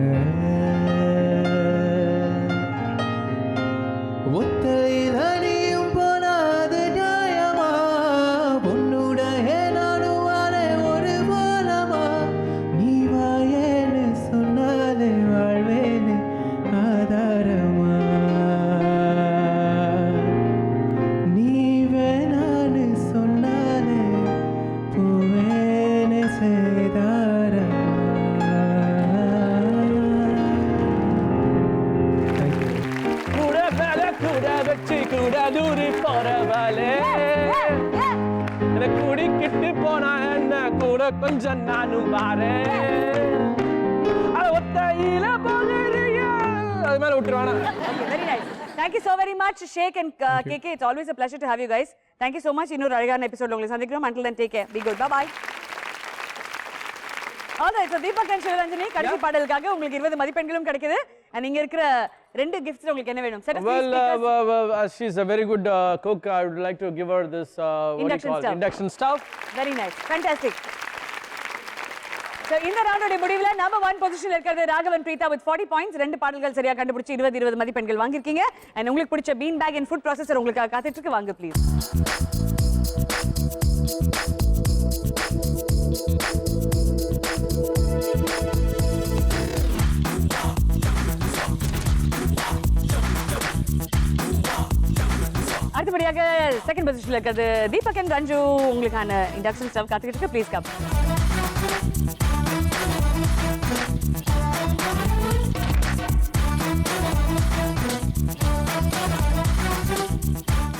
ஒத்தையில நீயும் போனாது நியாயமா. பொண்ணுட நானும் வரேன் ஒரு போலமா. நீ வாயேன்னு சொன்னாலே வாழ்வேன்னு ஆதாரமா. நீ வேணான்னு சொன்னாலே போவேன்னு செய்தாரமா. கூட மேல கூட வச்சு கூடலூர் போறவளே. எனக்கு குடிக்கிட்டு போனா என்ன கூட கொஞ்சம் நானும் வரேன். ஒத்தையில போகிறியா அது மேல விட்டுருவானா. Okay, very nice. Thank you so very much, Sheikh and KK. It's always a pleasure to have you guys. Thank you so much. இன்னொரு அழகான எபிசோட் உங்களை சந்திக்கிறோம். Until then, take care. Be good. Bye bye. Alright, so Deepak and Shivaranjani கடைசி பாடலுக்காக உங்களுக்கு 20 மதிப்பெண்களும் கிடைக்குது. And இங்க இருக்கிற ரெண்டு gifts உங்களுக்கு என்ன வேணும்? Set of Well, she's a very good cook. I would like to give her this induction stove. Very nice. Fantastic. So இந்த ரவுண்டோட முடிவுல நம்பர் 1 பொசிஷன்ல இருக்கிறது ராகவன் பிரீதா with 40 points. ரெண்டு பாடல்கள் சரியா கண்டுபிடிச்சு 20 மதிப்பெண்கள் வாங்கிருக்கீங்க. And உங்களுக்கு பிடிச்ச bean bag and food processor உங்களுக்கு காத்துட்டு இருக்கு. வாங்க ப்ளீஸ். அடுத்தபடியாக செகண்ட் பொசிஷன்ல இருக்கிறது தீபக் அண்ட் ரஞ்சு உங்களுக்கான இண்டக்ஷன் ஸ்டவ் காத்துக்கிட்டு இருக்கு. Please come.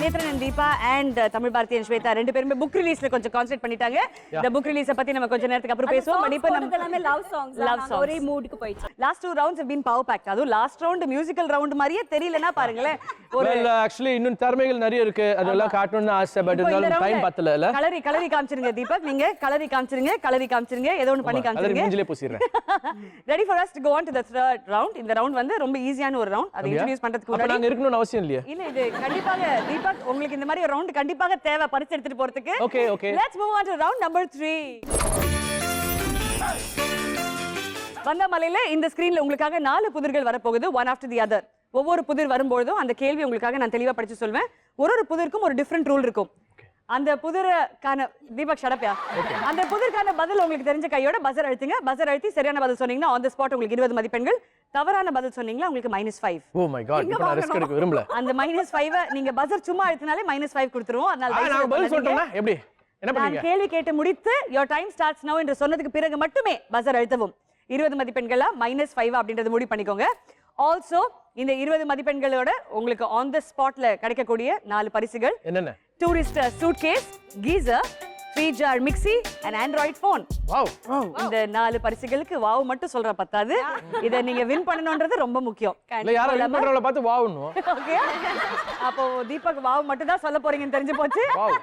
Nethran and Deepa and Tamil Bharathi and Swetha ரெண்டு பேருமே புக் ரிலீஸ்ல கொஞ்சம் கான்சென்ட்ரேட் பண்ணிட்டாங்க. இந்த புக் ரிலீஸ பத்தி நம்ம கொஞ்ச நேரத்துக்கு அப்புறம் பேசுவோம். பட் இப்போ நம்ம எல்லாமே லவ் சாங்ஸ் ஒரே மூடுக்கு போயிடுச்சு. Last 2 rounds have been power packed. அது லாஸ்ட் ரவுண்ட் மியூசிக்கல் ரவுண்ட் மாதிரியே தெரியலனா பாருங்களேன். Well, actually இன்னும் திறமைகள் நிறைய இருக்கு. அதெல்லாம் காட்டணும்னு ஆசை. பட் இருந்தாலும் டைம் பத்தல இல்ல. கலரி காமிச்சிருங்க தீபக். நீங்க கலரி காமிச்சிருங்க. ஏதோ ஒன்னு பண்ணி காமிச்சிருங்க. அதை மூஞ்சிலே பூசிறேன். Ready for us to go on to the third round. இந்த ரவுண்ட் வந்து ரொம்ப ஈஸியான ஒரு ரவுண்ட். அதை இன்ட்ரோ듀ce பண்றதுக்கு முன்னாடி நாங்க இருக்கணும்னு அவசியம் இல்லையா? இல்ல இது கண்டிப்பாக தீபக் உங்களுக்கு இந்த மாதிரி ரவுண்ட் கண்டிப்பாக தேவை பரிசு எடுத்துட்டு போறதுக்கு. Okay. Let's move on to round number 3. வந்தமலையில இந்த ஸ்கிரீன்ல உங்களுக்காக 4 புதிர்கள் வரப்போகுது. one after the other. ஒவ்வொரு புதிர் வரும்போதும் அந்த கேள்வி உங்களுக்காக நான் தெளிவா படிச்சு சொல்வேன். ஒரு புதிருக்கும் ஒரு டிஃபரண்ட் ரூல் இருக்கும். அந்த புதிருக்கான தீபக் ஷடப்யா அந்த புதிருக்கான பதில் உங்களுக்கு தெரிஞ்ச கையோட பஸர் அழுத்துங்க. பஸர் அழுத்தி சரியான பதில் சொன்னீங்கன்னா ஆன் தி ஸ்பாட் உங்களுக்கு 20 மதிப்பெண்கள். தவறான பதில் சொன்னீங்கன்னா உங்களுக்கு -5. Oh my god, இப்போ நான் ரிஸ்க் எடுக்க விரும்பல. அந்த -5 நீங்க பஸர் சும்மா அழுத்தினாலே -5 கொடுத்துருவோம். அதனால நான் பதில் சொல்றேனா எப்படி என்ன பண்ணீங்க? நான் கேள்வி கேட்டு முடித்து your time starts now என்று சொன்னதுக்கு பிறகு மட்டுமே பஸர் அழுத்தவும். 20 மதிப்பெண்களா -5 அப்படின்றது முடிவு பண்ணிக்கோங்க. ஆல்சோ இந்த 20 மதிப்பெண்களோட உங்களுக்கு ஆன் தி ஸ்பாட்ல கிடைக்கக்கூடிய 4 பரிசுகள் என்னென்ன? Tourist suitcase, geyser, 3 jar mixie and Android phone. Wow. இந்த 4 பரிசுகளுக்கு வாவ் மட்டும் சொல்ற பத்தாது. இத நீங்க வின் பண்ணனும்ன்றது ரொம்ப முக்கியம். இல்ல யாரோ வின் பண்றவங்கள பார்த்து வாவ்னு. ஓகே. அப்போ தீபக் வாவ் மட்டும் தான் சொல்ல போறீங்கன்னு தெரிஞ்சு போச்சு. வாவ்.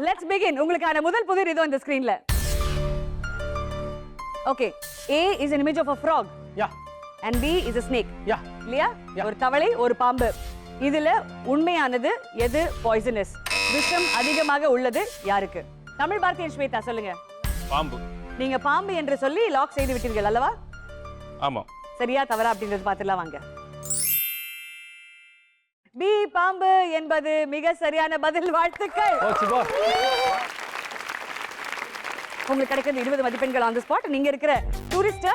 Let's begin. உங்களுக்கான முதல் புதிர் இதோ இந்த ஸ்கிரீன்ல. Okay. A is an image of a frog. Yeah. And B is a snake. Yeah. இல்லையா? ஒரு தவளை, ஒரு பாம்பு. இதுல உண்மையானது எது பாய்சனஸ்? விஷம் அதிகமாக உள்ளது யாருக்கு? தமிழ் பாரதி ஸ்வேதா சொல்லுங்க. பாம்பு. நீங்க பாம்பு என்று சொல்லி லாக் செய்து விட்டீர்கள் அல்லவா? ஆமா. சரியா தவறா அப்படின்றது பார்த்துலாம் வாங்க. பி பாம்பு என்பது மிக சரியான பதில். வாழ்த்துக்கள். உங்களுக்கு கிடைக்கிறது 20 மதிப்பெண்கள் ஆன் தி ஸ்பாட். நீங்க இருக்கிற டூரிஸ்ட்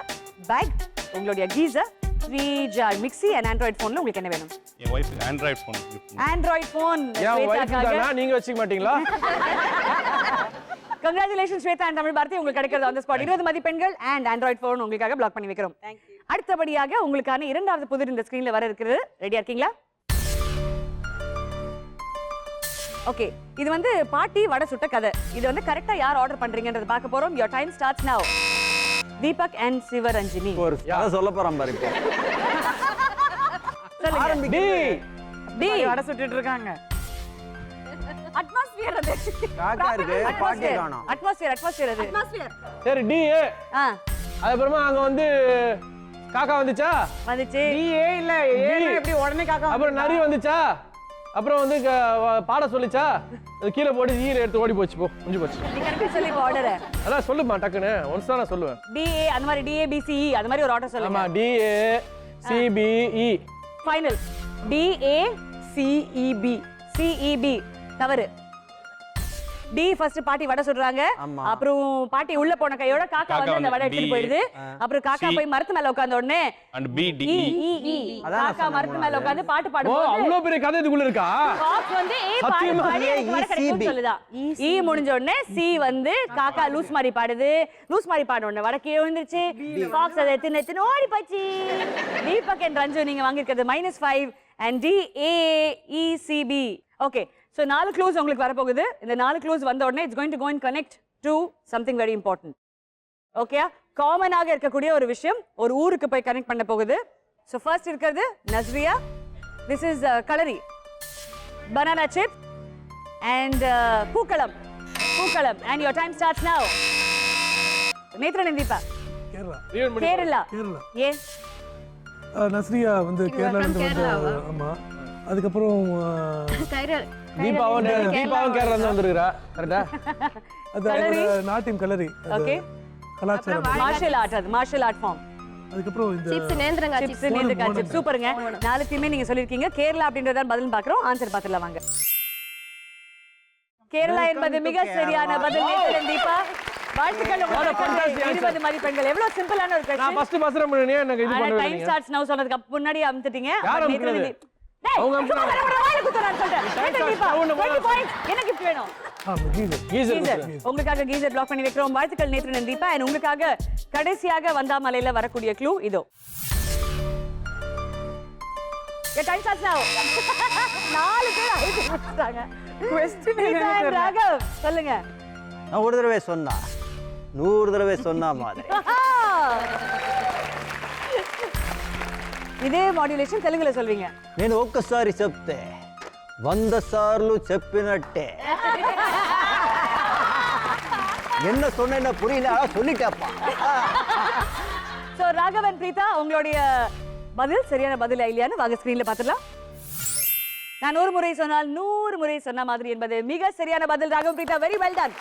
பேக், உங்களுடைய geyser, 3 jar mixie and Android phoneல உங்களுக்கு என்ன வேணும்? என் wife Android phone. Android phone. என் வைஃப் தானா நீங்க வச்சிக்க மாட்டீங்களா? Congratulations ஸ்வேதா and தமிழ் பாரதி, உங்களுக்கு கிடைக்கிறது ஆன் தி ஸ்பாட் 20 மதிப்பெண்கள் and Android phone உங்களுக்காக பிளாக் பண்ணி வைக்கிறோம். அடுத்தபடியாக உங்களுக்கான இரண்டாவது புதிர் இந்த ஸ்கிரீன்ல வர இருக்குது. ரெடியா இருக்கீங்களா? ஓகே. இது வந்து பாட்டி வடை சுட்ட கதை. இது வந்து கரெக்ட்டா யார் ஆர்டர் பண்றீங்கன்றத பார்க்க போறோம். your time starts now. Deepak and Sivaranjini. ஒரு கதை சொல்ல போறோம் பாரு இப்போ. சொல்லுங்க. டி வடை சுட்டிட்டு இருக்காங்க. அட்மாஸ்பியர் அது. காக்கா இருக்கு, பாட்டி காணோம். அட்மாஸ்பியர் அது. அட்மாஸ்பியர். சரி டி. அதுக்கப்புறமா அங்க வந்து காக்கா வந்துச்சா? வந்துச்சு. டி ஏ இல்ல ஏ எப்படி உடனே காக்கா. அப்புறம் நரி வந்துச்சா? அப்புறம் வந்து பாட சொல்லிச்சா? அது கீழே போட்டு ஈர எடுத்து ஓடி போச்சு. போ முடிஞ்சு போச்சு. நீ கரெக்ட்டா சொல்லி ஆர்டர். அதான் சொல்லுமா டக்குன்னு. ஒன்ஸ் தான் நான் சொல்லுவேன். டி ஏ அந்த மாதிரி D A B C E அந்த மாதிரி ஒரு ஆர்டர் சொல்லுங்க. ஆமா D A C B E. Final. D A C E B. C E B தவறு. டி ஃபர்ஸ்ட் பாட்டி வடை சுடுறாங்க. அப்புறம் பாட்டி உள்ள போன கையோட காக்கா வந்து அந்த வடை எடுத்து போயிடுது. அப்புறம் காக்கா போய் மரத்து மேல உட்கார்ந்த உடனே and B D E காக்கா மரத்து மேல உட்கார்ந்து பாட்டு பாடும்போது அவ்வளவு பெரிய கதை இதுக்குள்ள இருக்கா? காக் வந்து ஏ பாடி எனக்கு வடை கிடைக்கும்னு சொல்லுதா. E முடிஞ்ச உடனே C வந்து காக்கா லூஸ் மாதிரி பாடுது. லூஸ் மாதிரி பாடுன உடனே வடை கீழ விழுந்துருச்சு. காக்ஸ் அதை எடுத்து ஓடி போச்சு. தீபக் and ரஞ்சு நீங்க வாங்கி இருக்கிறது -5 and D A E C B. Okay. So 4 clues உங்களுக்கு வர போகுது. இந்த 4 clues வந்த உடனே it's going to go and connect to something very important. Okay? காமனாக இருக்கக்கூடிய ஒரு விஷயம் ஒரு ஊருக்கு போய் கனெக்ட் பண்ண போகுது. So first இருக்கிறது Nazriya. This is Kalari. Banana chip and Pookalam. And your time starts now. Nethran and Deepa. Kerala Kerala. ஏன்? நஸ்ரியா வந்து கேரளாலேருந்து வந்து ஆமா அதுக்கப்புறம் தீபாவும் கேரளா இருந்து வந்திருக்கா கரெக்டா? அது அவரோட நாட்டியம் கலரி ஓகே கலாச்சாரம் மார்ஷல் ஆர்ட் ஃபார்ம். அதுக்கப்புறம் இந்த சிப்ஸ் நேந்திரங்காய் சிப்ஸ் சூப்பருங்க. நாலுத்தையுமே நீங்க சொல்லிருக்கீங்க. கேரளா அப்படின்றத பதில் பார்க்கறோம். ஆன்சர் பார்த்துடலாம் வாங்க. கேரளா என்பது மிக சரியான பதில். நேத்ரன் தீபா வாழ்த்துக்கள் உங்களுக்கு. 20 மதிப்பெண்கள். எவ்வளவு சிம்பிளான ஒரு நான் क्वेश्चन. ஃபர்ஸ்ட் பஸ்ரம் பண்ணனே எனக்கு இது பண்ணுவீங்க. டைம் ஸ்டார்ட்ஸ் நவ சொன்னதுக்கு முன்னாடி அமுத்திட்டீங்க. யார் அமுத்துறது? அவங்க அமுத்துறாங்க. வாயில குத்துறான்னு சொல்றேன். நேத்ரன் தீபா 20 பாயிண்ட்ஸ். என்ன கிஃப்ட் வேணும்? கீசர் உங்களுக்காக கீசர் பிளாக் பண்ணி வைக்கிறோம். வாழ்த்துக்கள் நேத்ரன் தீபா. and உங்களுக்காக கடைசியாக வந்தாமலையில வரக்கூடிய க்ளூ இதோ. Your time starts now. 4 பேர் ஐடி முடிச்சிட்டாங்க. Question ராகவ் சொல்லுங்க. நான் ஒரு தடவை சொன்னா 100 தடவை சொன்னா மாதிரி. ఇదే మాడ్యులేషన్ తెలుగులో சொல்வீங்க. నేను ఒక్కసారి చెప్తే 100 సార్లు చెప్పినట్టే. என்ன சொன்னேன்னா புரியல, சொல்லிட்டேப்பா. சோ ராகவன் பிரீதா உங்களுடைய பதில் சரியான பதில் இல்லையான்னு வாங்க ஸ்கிரீன்ல பார்த்துடலாம். நான் 100 முறை சொன்னால் 100 முறை சொன்ன மாதிரி என்பது மிக சரியான பதில். Raghavan Preetha very well done.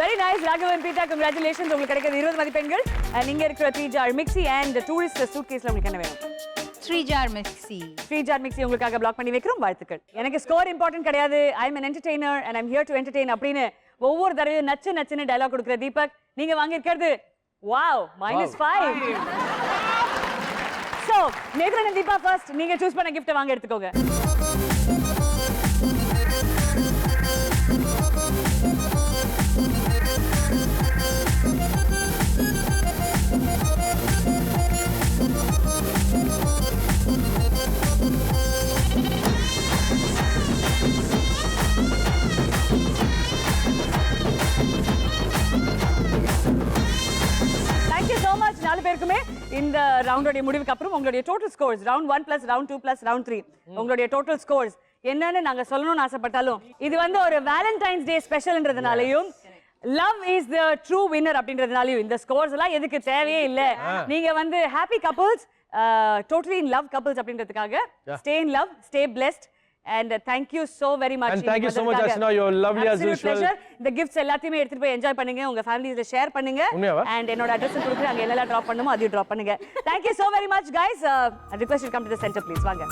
Very nice Raghavan Preetha, congratulations. உங்களுக்கு கிடைக்கிறது 20 மதிப்பெண்கள். அண்ட் இங்க இருக்கிற 3 ஜார் மிக்ஸி அண்ட் டூரிஸ்ட் சூட்கேஸ்ல உங்களுக்கு என்ன வேணும்? 3 jar mixi. 3 ஜார் மிக்ஸி உங்களுக்காக பிளாக் பண்ணி வைக்கிறோம். வாழ்த்துக்கள். எனக்கு ஸ்கோர் இம்பார்ட்டன்ட் கிடையாது. ஐ அம் an entertainer and I'm here to entertain அப்படின்னு ஒவ்வொரு தடவையும் நச்சுன்னு டயலாக் கொடுக்குற தீபக், நீங்க வாங்கி இருக்கிறது wow -5. So Nethran and Deepa first நீங்க சூஸ் பண்ண gift வாங்க எடுத்துக்கோங்க. நாலு பேருக்குமே இந்த ரவுண்டோட முடிவுக்கு அப்புறம் உங்களுடைய total scores round 1 + round 2 + round 3 உங்களுடைய டோட்டல் ஸ்கோர்ஸ் என்னன்னு நாங்க சொல்லணும்னு ஆசைப்பட்டாலும் இது வந்து ஒரு வேலண்டைன்ஸ் டே ஸ்பெஷல்ன்றதுனாலயும் love is the true winner அப்படின்றதுனாலயும் இந்த ஸ்கோர்ஸ் எல்லாம் எதுக்கு தேவையே இல்ல. நீங்க வந்து happy couples, totally in love couples அப்படின்றதுக்காக stay in love, stay blessed. And thank you so very much. And thank you so much, Ashna. You're lovely as usual. The gifts எல்லாத்தையுமே எடுத்துட்டு போய் என்ஜாய் பண்ணுங்க, உங்க ஃபேமிலிஸ்ல ஷேர் பண்ணுங்க. And என்னோட address கொடுக்குறேன், அங்க எல்லாம் டிராப் பண்ணுமோ அதையும் டிராப் பண்ணுங்க. Thank you so very much guys. I request you to come to the center please. வாங்க.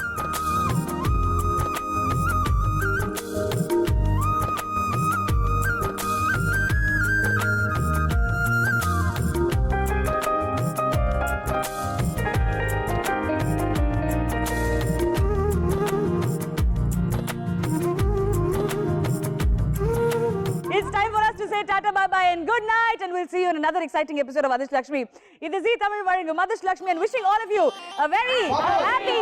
Tata bye bye and good night, and we'll see you in another exciting episode of Adishta Lakshmi. It is Zee Tamil Vazhungum Adishta Lakshmi and wishing all of you a very happy